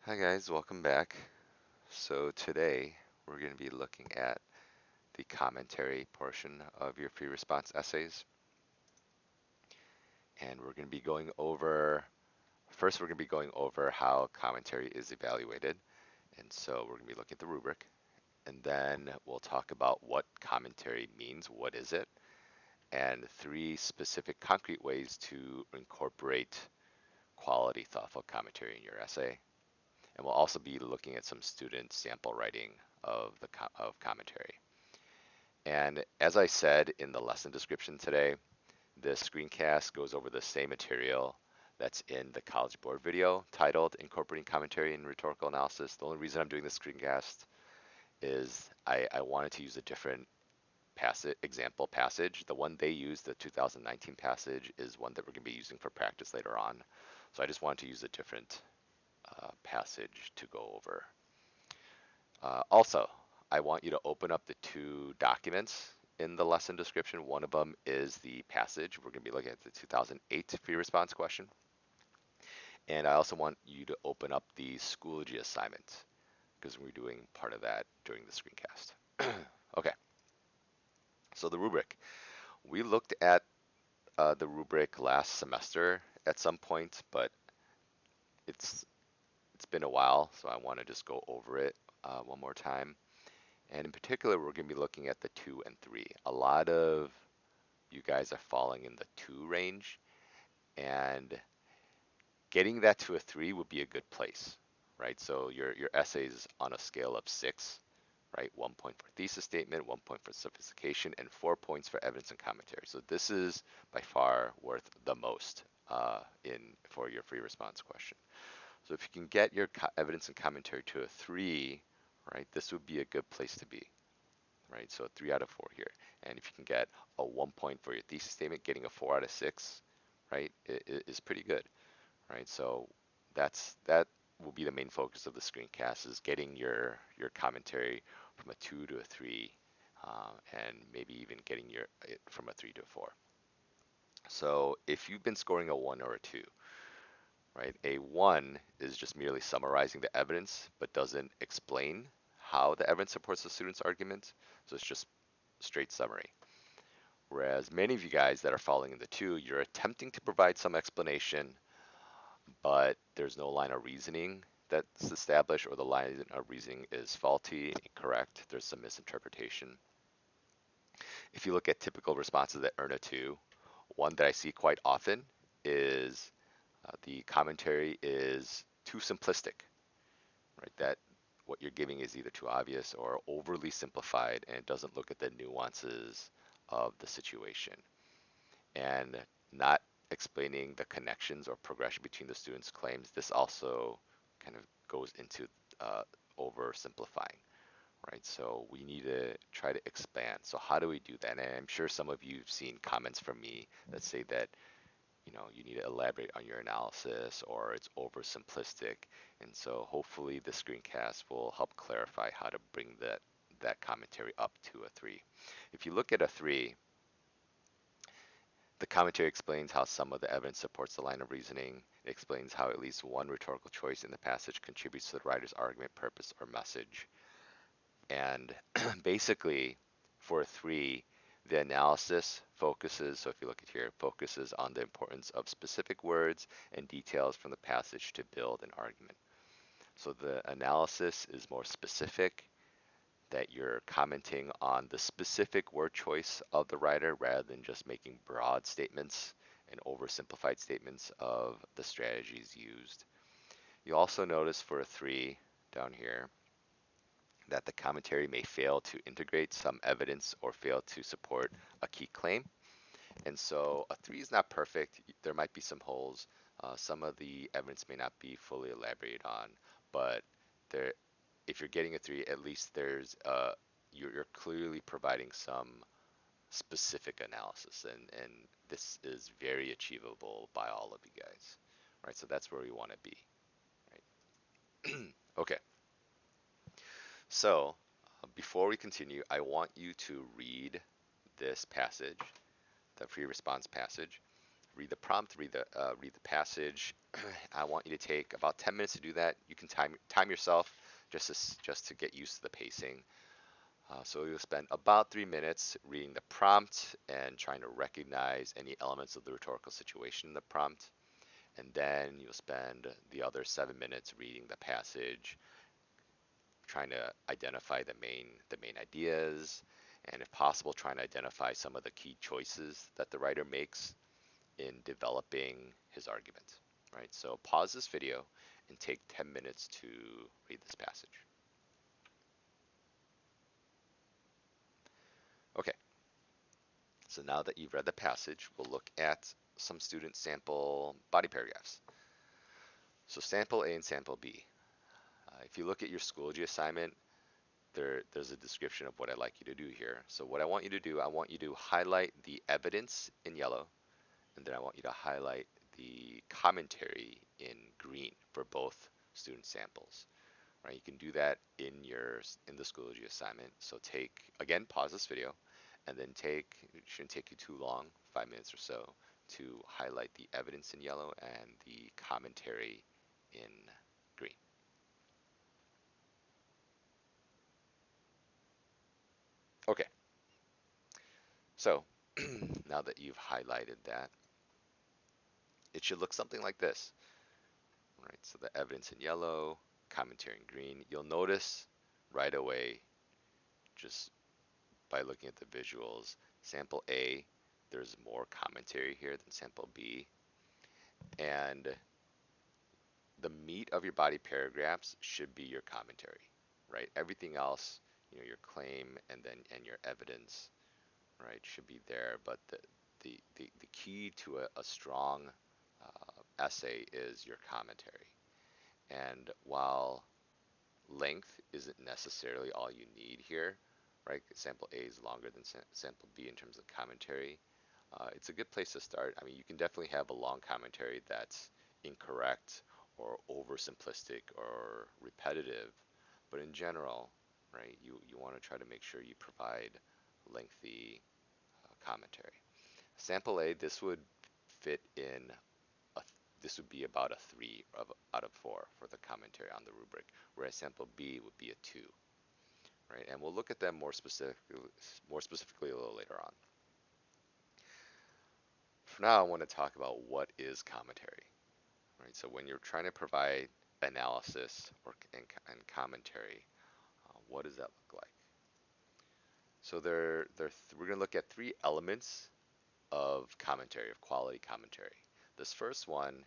Hi guys, welcome back. So today we're going to be looking at the commentary portion of your free response essays. And we're going to be going over, first we're going to be going over how commentary is evaluated. And so we're going to be looking at the rubric. And then we'll talk about what commentary means, what is it, and three specific concrete ways to incorporate quality, thoughtful commentary in your essay. And we'll also be looking at some student sample writing of commentary. And as I said in the lesson description today, this screencast goes over the same material that's in the College Board video titled Incorporating Commentary and Rhetorical Analysis. The only reason I'm doing this screencast is I wanted to use a different example passage. The one they used, the 2019 passage, is one that we're going to be using for practice later on. So I just wanted to use a different passage to go over. Also, I want you to open up the two documents in the lesson description. One of them is the passage. We're going to be looking at the 2008 free response question. And I also want you to open up the Schoology assignment because we're doing part of that during the screencast. Okay, so the rubric. We looked at the rubric last semester at some point, but it's it's been a while, so I want to just go over it one more time. And in particular, we're going to be looking at the 2 and 3. A lot of you guys are falling in the 2 range, and getting that to a 3 would be a good place, right? So your essay is on a scale of 6, right? 1 point for thesis statement, 1 point for sophistication, and 4 points for evidence and commentary. So this is by far worth the most in for your free response question. So if you can get your evidence and commentary to a 3, right, this would be a good place to be. Right? So 3 out of 4 here. And if you can get a 1 point for your thesis statement, getting a 4 out of 6, right, is pretty good, right? So that will be the main focus of the screencast is getting your commentary from a 2 to a 3, and maybe even getting it from a 3 to a 4. So if you've been scoring a 1 or a 2, right, a 1 is just merely summarizing the evidence but doesn't explain how the evidence supports the student's argument. So it's just straight summary. Whereas many of you guys that are falling in the 2, you're attempting to provide some explanation, but there's no line of reasoning that's established, or the line of reasoning is faulty, incorrect, there's some misinterpretation. If you look at typical responses that earn a 2, one that I see quite often is the commentary is too simplistic, right? That what you're giving is either too obvious or overly simplified, and it doesn't look at the nuances of the situation. And not explaining the connections or progression between the students' claims, this also kind of goes into oversimplifying, right? So we need to try to expand. So how do we do that? And I'm sure some of you have seen comments from me that say that you need to elaborate on your analysis or it's oversimplistic. And so hopefully the screencast will help clarify how to bring that commentary up to a 3. If you look at a 3, the commentary explains how some of the evidence supports the line of reasoning. It explains how at least one rhetorical choice in the passage contributes to the writer's argument, purpose, or message. And basically, for 3, the analysis focuses, so if you look at here, focuses on the importance of specific words and details from the passage to build an argument. So the analysis is more specific, that you're commenting on the specific word choice of the writer rather than just making broad statements and oversimplified statements of the strategies used. You also notice for a 3 down here that the commentary may fail to integrate some evidence or fail to support a key claim. And so a 3 is not perfect. There might be some holes. Some of the evidence may not be fully elaborated on, but there, if you're getting a 3, at least you're clearly providing some specific analysis, and this is very achievable by all of you guys, right? So that's where we want to be, right? Okay, so before we continue, I want you to read this passage, the free response passage, read the prompt, read the passage. I want you to take about 10 minutes to do that. You can time yourself just to get used to the pacing. So you'll spend about 3 minutes reading the prompt and trying to recognize any elements of the rhetorical situation in the prompt. And then you'll spend the other 7 minutes reading the passage, trying to identify the main ideas, and if possible, trying to identify some of the key choices that the writer makes in developing his argument. Right? So pause this video and take 10 minutes to read this passage. Okay, so now that you've read the passage, we'll look at some student sample body paragraphs. So sample A and sample B. If you look at your Schoology assignment, there's a description of what I'd like you to do here. So what I want you to do, I want you to highlight the evidence in yellow, and then I want you to highlight the commentary in green for both student samples. Right? You can do that in the Schoology assignment. So again, pause this video, and then it shouldn't take you too long, 5 minutes or so, to highlight the evidence in yellow and the commentary in green. Okay, so now that you've highlighted that, it should look something like this. Right, so the evidence in yellow, commentary in green. You'll notice right away, just by looking at the visuals, sample A, there's more commentary here than sample B. And the meat of your body paragraphs should be your commentary, right? Everything else, your claim and your evidence, right, should be there. But the key to a strong essay is your commentary. And while length isn't necessarily all you need here, right? Sample A is longer than sample B in terms of commentary. It's a good place to start. I mean, you can definitely have a long commentary that's incorrect or oversimplistic or repetitive, but in general, right, you want to try to make sure you provide lengthy commentary. Sample A, fit in this would be about a 3 out of 4 for the commentary on the rubric, whereas sample B would be a 2, right? And we'll look at them more specifically a little later on. For now, I want to talk about what is commentary, right? So when you're trying to provide analysis and commentary, what does that look like? So we're going to look at 3 elements of commentary, of quality commentary. This first one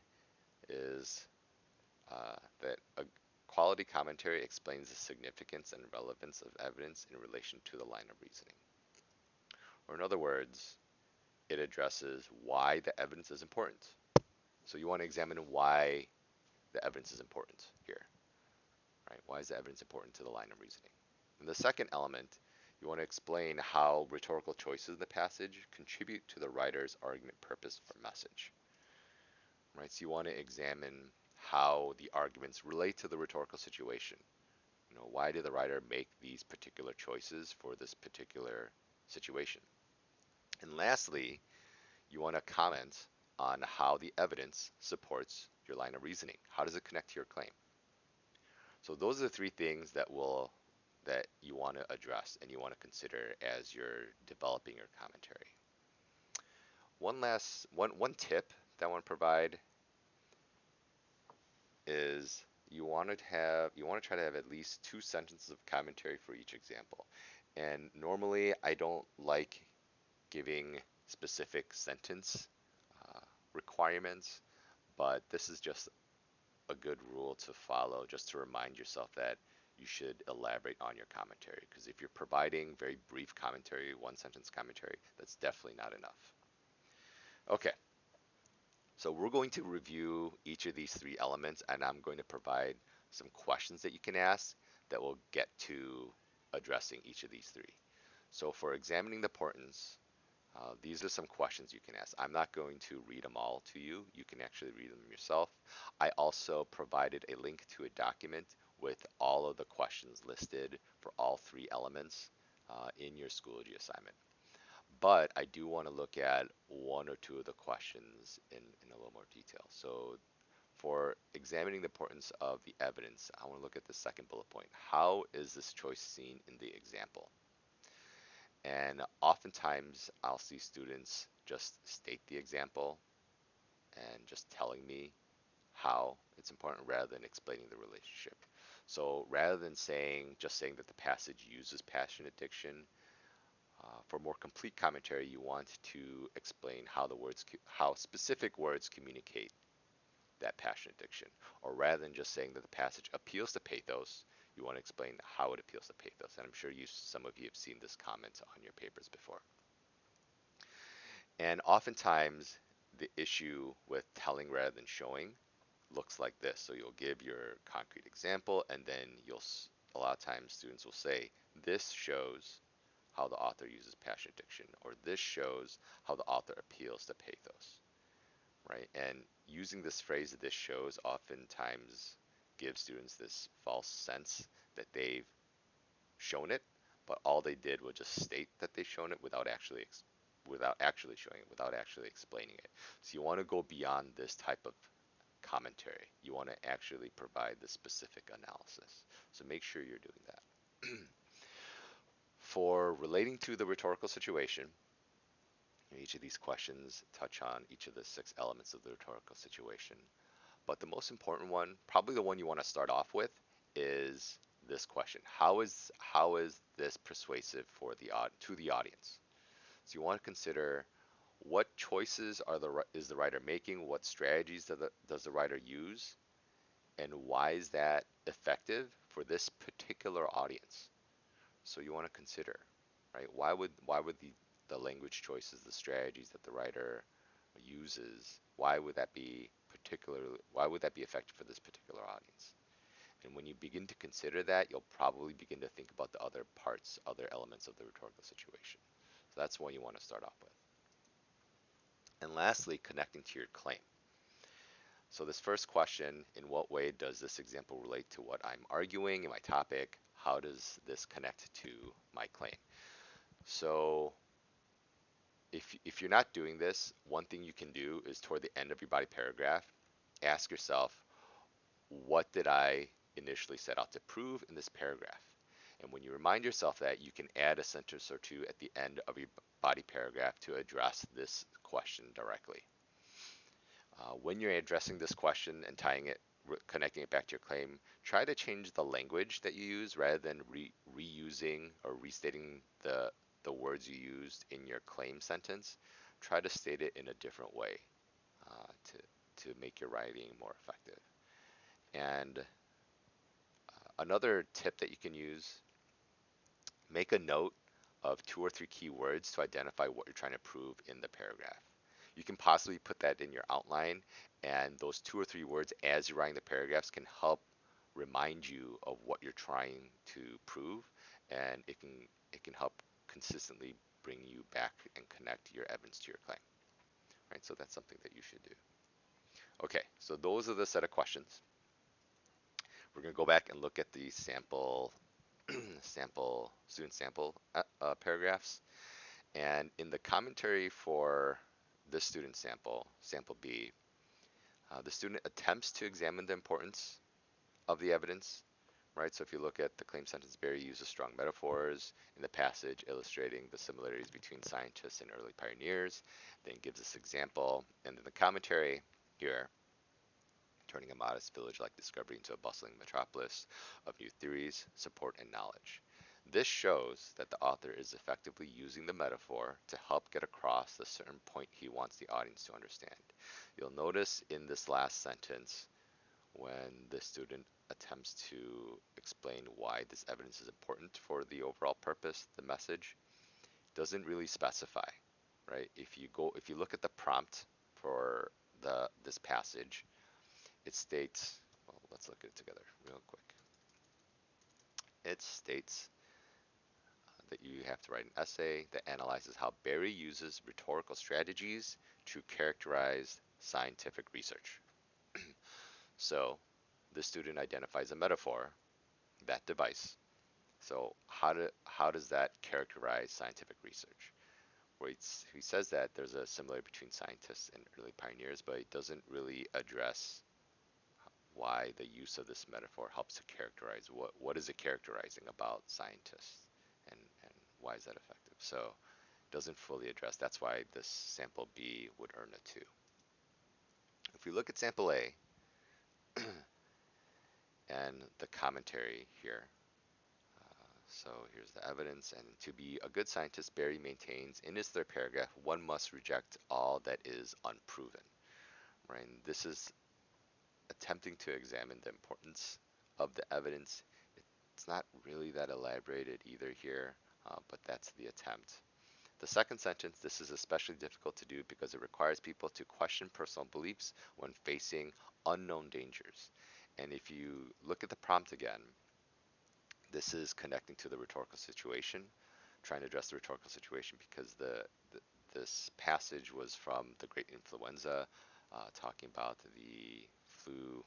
is that a quality commentary explains the significance and relevance of evidence in relation to the line of reasoning. Or in other words, it addresses why the evidence is important. So you want to examine why the evidence is important here, right? Why is the evidence important to the line of reasoning? And the second element, you want to explain how rhetorical choices in the passage contribute to the writer's argument, purpose, or message, right? So you want to examine how the arguments relate to the rhetorical situation. Why did the writer make these particular choices for this particular situation? And lastly, you want to comment on how the evidence supports your line of reasoning. How does it connect to your claim? So those are the 3 things that you want to address and you want to consider as you're developing your commentary. One tip that I want to provide is you want to try to have at least 2 sentences of commentary for each example. And normally I don't like giving specific sentence requirements, but this is just a good rule to follow, just to remind yourself that you should elaborate on your commentary, because if you're providing very brief commentary, 1 sentence commentary, that's definitely not enough. Okay, so we're going to review each of these 3 elements, and I'm going to provide some questions that you can ask that will get to addressing each of these 3. So for examining the importance, these are some questions you can ask. I'm not going to read them all to you. You can actually read them yourself. I also provided a link to a document with all of the questions listed for all 3 elements in your Schoology assignment. but I do want to look at one or two of the questions in a little more detail. So for examining the importance of the evidence, I want to look at the second bullet point. How is this choice seen in the example? And oftentimes I'll see students just state the example and just telling me how it's important rather than explaining the relationship. So rather than just saying that the passage uses passionate diction, for more complete commentary, you want to explain how specific words communicate that passionate diction. Or rather than just saying that the passage appeals to pathos, you want to explain how it appeals to pathos. And I'm sure some of you have seen this comment on your papers before. And oftentimes, the issue with telling rather than showing looks like this. So you'll give your concrete example, and then a lot of times students will say, this shows how the author uses passionate diction, or this shows how the author appeals to pathos, right? And using this phrase, this shows, oftentimes gives students this false sense that they've shown it, but all they did was just state that they've shown it without actually showing it, without actually explaining it. So you want to go beyond this type of commentary. You want to actually provide the specific analysis. So make sure you're doing that. For relating to the rhetorical situation, each of these questions touch on each of the 6 elements of the rhetorical situation. But the most important one, probably the one you want to start off with, is this question. How is this persuasive to the audience? So you want to consider what choices is the writer making, what strategies does the writer use, and why is that effective for this particular audience? So you want to consider, right? Why would the language choices, the strategies that the writer uses, why would that be effective for this particular audience? And when you begin to consider that, you'll probably begin to think about the other elements of the rhetorical situation. So that's one you want to start off with. And lastly, connecting to your claim. So this first question, in what way does this example relate to what I'm arguing in my topic? How does this connect to my claim? So if you're not doing this, one thing you can do is toward the end of your body paragraph, ask yourself, what did I initially set out to prove in this paragraph? And when you remind yourself that, you can add a sentence or two at the end of your body paragraph to address this question directly. When you're addressing this question and connecting it back to your claim, try to change the language that you use rather than reusing or restating the words you used in your claim sentence. Try to state it in a different way to make your writing more effective. And another tip that you can use, make a note of 2 or 3 keywords to identify what you're trying to prove in the paragraph. You can possibly put that in your outline, and those 2 or 3 words as you're writing the paragraphs can help remind you of what you're trying to prove, and it can help consistently bring you back and connect your evidence to your claim. Right? So that's something that you should do. Okay, so those are the set of questions. We're going to go back and look at the student sample paragraphs. And in the commentary for this student sample B, the student attempts to examine the importance of the evidence, right? So if you look at the claim sentence, Barry uses strong metaphors in the passage illustrating the similarities between scientists and early pioneers, then gives this example. And then the commentary here, turning a modest village-like discovery into a bustling metropolis of new theories, support, and knowledge. This shows that the author is effectively using the metaphor to help get across the certain point he wants the audience to understand. You'll notice in this last sentence, when the student attempts to explain why this evidence is important for the overall purpose, the message, doesn't really specify, right? If you look at the prompt for this passage, it states, well, let's look at it together real quick. It states that you have to write an essay that analyzes how Barry uses rhetorical strategies to characterize scientific research. So the student identifies a metaphor, that device. So how does that characterize scientific research? where he says that there's a similarity between scientists and early pioneers, but he doesn't really address why the use of this metaphor helps to characterize what is it characterizing about scientists, and why is that effective. So it doesn't fully address. That's why this sample B would earn a 2. If we look at sample A and the commentary here, so here's the evidence. And to be a good scientist, Barry maintains in his third paragraph, one must reject all that is unproven. Right? And this is attempting to examine the importance of the evidence. It's not really that elaborated either here, but that's the attempt. The second sentence, this is especially difficult to do because it requires people to question personal beliefs when facing unknown dangers. And if you look at the prompt again, this is connecting to the rhetorical situation, trying to address the rhetorical situation because this passage was from the Great Influenza, talking about the flu,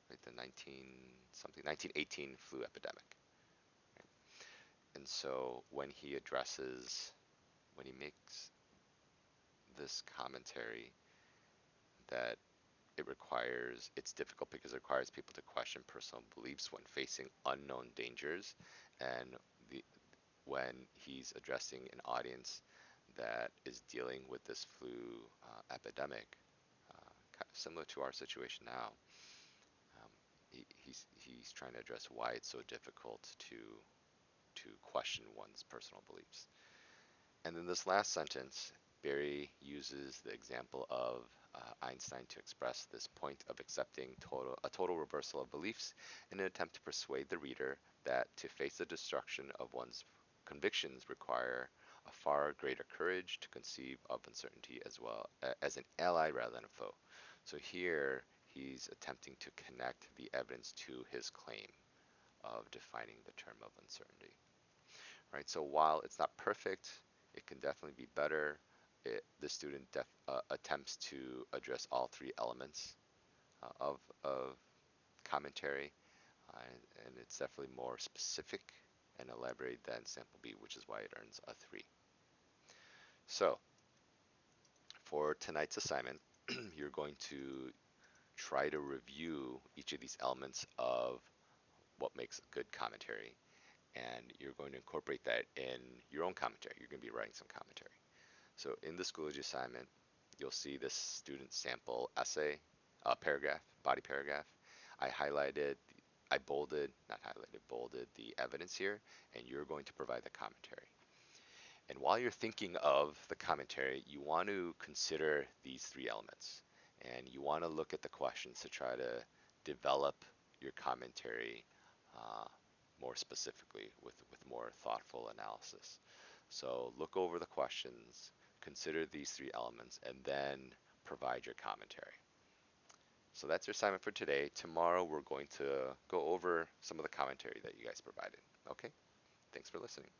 right, the 1918 flu epidemic. Right? And so when he makes this commentary that it's difficult because it requires people to question personal beliefs when facing unknown dangers, and the, when he's addressing an audience that is dealing with this flu epidemic, kind of similar to our situation now. He's trying to address why it's so difficult to question one's personal beliefs. And then this last sentence, Barry uses the example of Einstein to express this point of accepting a total reversal of beliefs in an attempt to persuade the reader that to face the destruction of one's convictions require a far greater courage to conceive of uncertainty as well as an ally rather than a foe. So here he's attempting to connect the evidence to his claim of defining the term of uncertainty. Right? So while it's not perfect, it can definitely be better. The student attempts to address all three elements of commentary, and it's definitely more specific and elaborate than sample B, which is why it earns a 3. So for tonight's assignment, you're going to try to review each of these elements of what makes a good commentary, and you're going to incorporate that in your own commentary. You're going to be writing some commentary. So in the Schoology assignment, you'll see this student sample essay, paragraph, body paragraph. I highlighted, I bolded, not highlighted, bolded the evidence here, and you're going to provide the commentary. And while you're thinking of the commentary, you want to consider these three elements. And you want to look at the questions to try to develop your commentary uh, more specifically with more thoughtful analysis. So look over the questions, consider these three elements, and then provide your commentary. So that's your assignment for today. Tomorrow we're going to go over some of the commentary that you guys provided. Okay? Thanks for listening.